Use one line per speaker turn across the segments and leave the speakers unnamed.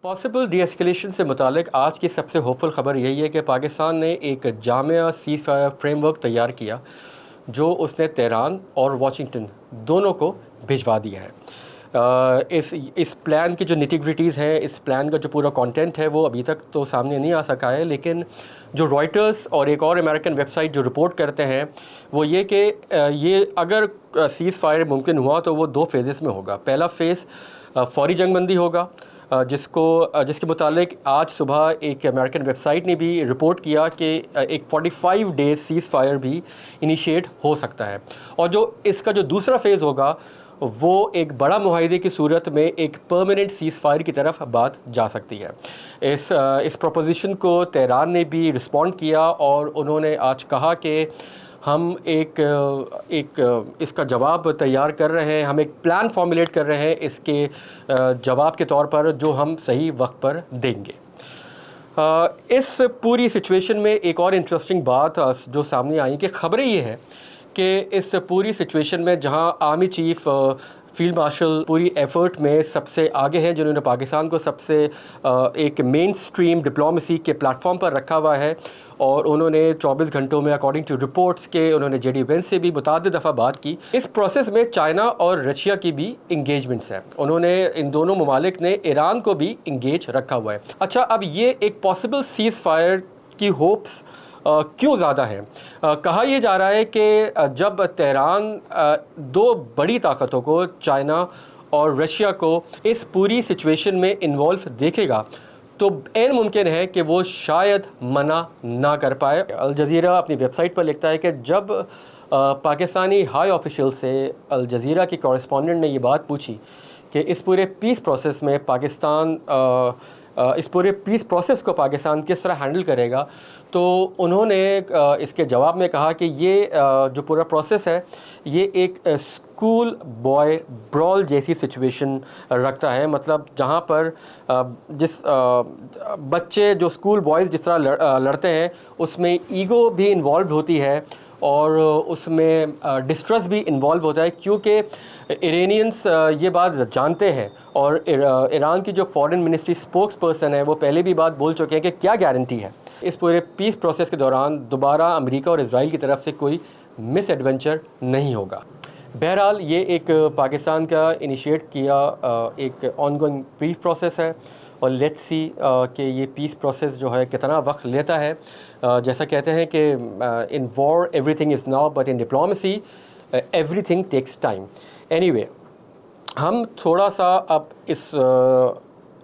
Possible D ایسکیلیشن سے متعلق آج کی سب سے ہوپفل خبر یہی ہے کہ پاکستان نے ایک جامع سیز فائر فریم ورک تیار کیا جو اس نے تہران اور واشنگٹن دونوں کو بھجوا دیا ہے۔ اس پلان کی جو نیٹی-گریٹیز ہیں، اس پلان کا جو پورا کانٹینٹ ہے وہ ابھی تک تو سامنے نہیں آ سکا ہے، لیکن جو رائٹرز اور ایک اور امریکن ویب سائٹ جو رپورٹ کرتے ہیں وہ یہ کہ یہ اگر سیز فائر ممکن ہوا تو وہ 2 فیزز میں ہوگا۔ پہلا فیز فوری جنگ بندی ہوگا، جس کے متعلق آج صبح ایک امریکن ویب سائٹ نے بھی رپورٹ کیا کہ ایک 45 ڈیز سیز فائر بھی انیشیٹ ہو سکتا ہے، اور جو اس کا جو دوسرا فیز ہوگا وہ ایک بڑا معاہدے کی صورت میں ایک پرماننٹ سیز فائر کی طرف بات جا سکتی ہے۔ اس پروپوزیشن کو تہران نے بھی رسپونڈ کیا اور انہوں نے آج کہا کہ ہم ایک اس کا جواب تیار کر رہے ہیں، ہم ایک پلان فارمولیٹ کر رہے ہیں اس کے جواب کے طور پر جو ہم صحیح وقت پر دیں گے۔ اس پوری سچویشن میں ایک اور انٹرسٹنگ بات جو سامنے آئی کہ خبریں یہ ہے کہ اس پوری سچویشن میں جہاں آرمی چیف فیلڈ مارشل پوری ایفرٹ میں سب سے آگے ہیں، جنہوں نے پاکستان کو سب سے ایک مین سٹریم ڈپلومیسی کے پلیٹ فارم پر رکھا ہوا ہے، اور انہوں نے 24 گھنٹوں میں اکارڈنگ ٹو رپورٹس کے انہوں نے جے ڈی وینس سے بھی متعدد دفعہ بات کی۔ اس پروسیس میں چائنا اور رشیا کی بھی انگیجمنٹس ہیں، انہوں نے ان دونوں ممالک نے ایران کو بھی انگیج رکھا ہوا ہے۔ اچھا، اب یہ ایک پاسبل سیز فائر کی ہوپس کیوں زیادہ ہیں؟ کہا یہ جا رہا ہے کہ جب تہران 2 بڑی طاقتوں کو، چائنا اور رشیا کو، اس پوری سچویشن میں انوالو دیکھے گا تو عین ممکن ہے کہ وہ شاید منع نہ کر پائے۔ الجزیرہ اپنی ویب سائٹ پر لکھتا ہے کہ جب پاکستانی ہائی آفیشل سے الجزیرہ کی کورسپونڈنٹ نے یہ بات پوچھی کہ اس پورے پیس پروسیس میں اس پورے پیس پروسیس کو پاکستان کس طرح ہینڈل کرے گا، تو انہوں نے اس کے جواب میں کہا کہ یہ جو پورا پروسیس ہے یہ ایک اسکول بوائے برال جیسی سچویشن رکھتا ہے، مطلب جہاں پر بچے جو اسکول بوائز جس طرح لڑتے ہیں اس میں ایگو بھی انوالوڈ ہوتی ہے اور اس میں ڈسٹرس بھی انوالو ہوتا ہے، کیونکہ ایرانینس یہ بات جانتے ہیں، اور ایران کی جو فارن منسٹری اسپوکس پرسن ہے وہ پہلے بھی بات بول چکے ہیں کہ کیا گارنٹی ہے اس پورے پیس پروسیس کے دوران دوبارہ امریکہ اور اسرائیل کی طرف سے کوئی مس ایڈونچر نہیں ہوگا۔ بہرحال یہ ایک پاکستان کا انیشیٹ کیا ایک آن گوئنگ پیس پروسیس ہے، اور لیٹس سی کہ یہ پیس پروسیس جو ہے کتنا وقت لیتا ہے۔ جیسا کہتے ہیں کہ in war everything is now but in diplomacy everything takes time. Anyway, ہم تھوڑا سا اب اس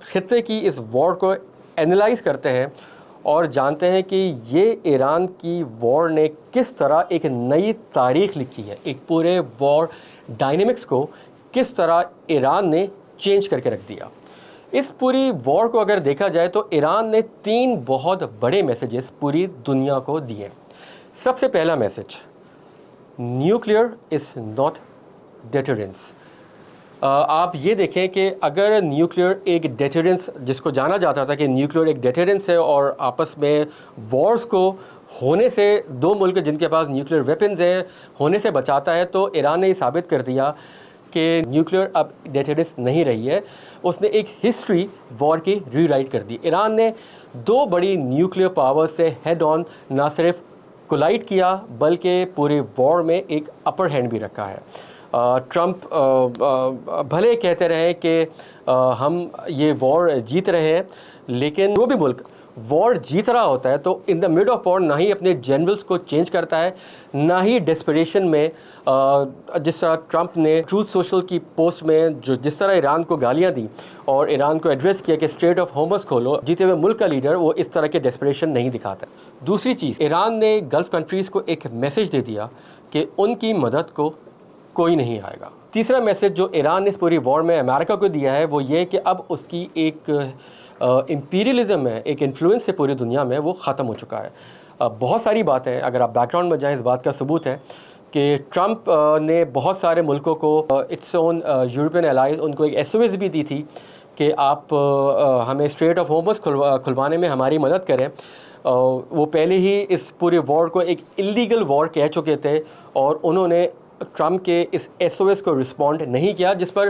خطے کی اس وار کو اینالائز کرتے ہیں اور جانتے ہیں کہ یہ ایران کی وار نے کس طرح ایک نئی تاریخ لکھی ہے، ایک پورے وار ڈائنامکس کو کس طرح ایران نے چینج کر کے رکھ دیا۔ اس پوری وار کو اگر دیکھا جائے تو ایران نے 3 بہت بڑے میسیجز پوری دنیا کو دیے۔ سب سے پہلا message, nuclear is not deterrence. آپ یہ دیکھیں کہ اگر نیوکلیئر ایک ڈیٹرنس، جس کو جانا جاتا تھا کہ نیوکلیئر ایک ڈیٹرنس ہے اور آپس میں وارز کو ہونے سے 2 ملک جن کے پاس نیوکلیئر ویپنز ہیں ہونے سے بچاتا ہے، تو ایران نے یہ ثابت کر دیا کہ نیوکلیئر اب ڈیٹرنس نہیں رہی ہے۔ اس نے ایک ہسٹری وار کی ری رائٹ کر دی۔ ایران نے 2 بڑی نیوکلیئر پاور سے ہیڈ آن نہ صرف کولائڈ کیا بلکہ پورے وار میں ایک اپر ہینڈ بھی رکھا ہے۔ ٹرمپ بھلے کہتے رہے کہ ہم یہ وار جیت رہے ہیں، لیکن جو بھی ملک وار جیت رہا ہوتا ہے تو ان دا مڈ آف وار نہ ہی اپنے جنرلز کو چینج کرتا ہے، نہ ہی ڈسپریشن میں جس طرح ٹرمپ نے ٹروتھ سوشل کی پوسٹ میں جس طرح ایران کو گالیاں دی اور ایران کو ایڈریس کیا کہ اسٹریٹ آف ہارمز کھولو، جیتے ہوئے ملک کا لیڈر وہ اس طرح کے ڈسپریشن نہیں دکھاتا۔ دوسری چیز، ایران نے گلف کنٹریز کو ایک میسیج دے دیا کہ ان کی مدد کو کوئی نہیں آئے گا۔ تیسرا میسیج جو ایران نے اس پوری وار میں امریکہ کو دیا ہے وہ یہ کہ اب اس کی ایک امپیریلزم ہے، ایک انفلوئنس ہے پوری دنیا میں، وہ ختم ہو چکا ہے۔ بہت ساری باتیں اگر آپ بیک گراؤنڈ میں جائیں اس بات کا ثبوت ہے کہ ٹرمپ نے بہت سارے ملکوں کو اٹس اون یورپین الائز ان کو ایک ایس او ایس بھی دی تھی کہ آپ ہمیں اسٹریٹ آف ہارمز کھلوانے میں ہماری مدد کریں۔ وہ پہلے ہی اس پورے وار کو ایک اللیگل وار کہہ چکے تھے، اور انہوں نے ٹرمپ کے اس ایس او ایس کو رسپونڈ نہیں کیا، جس پر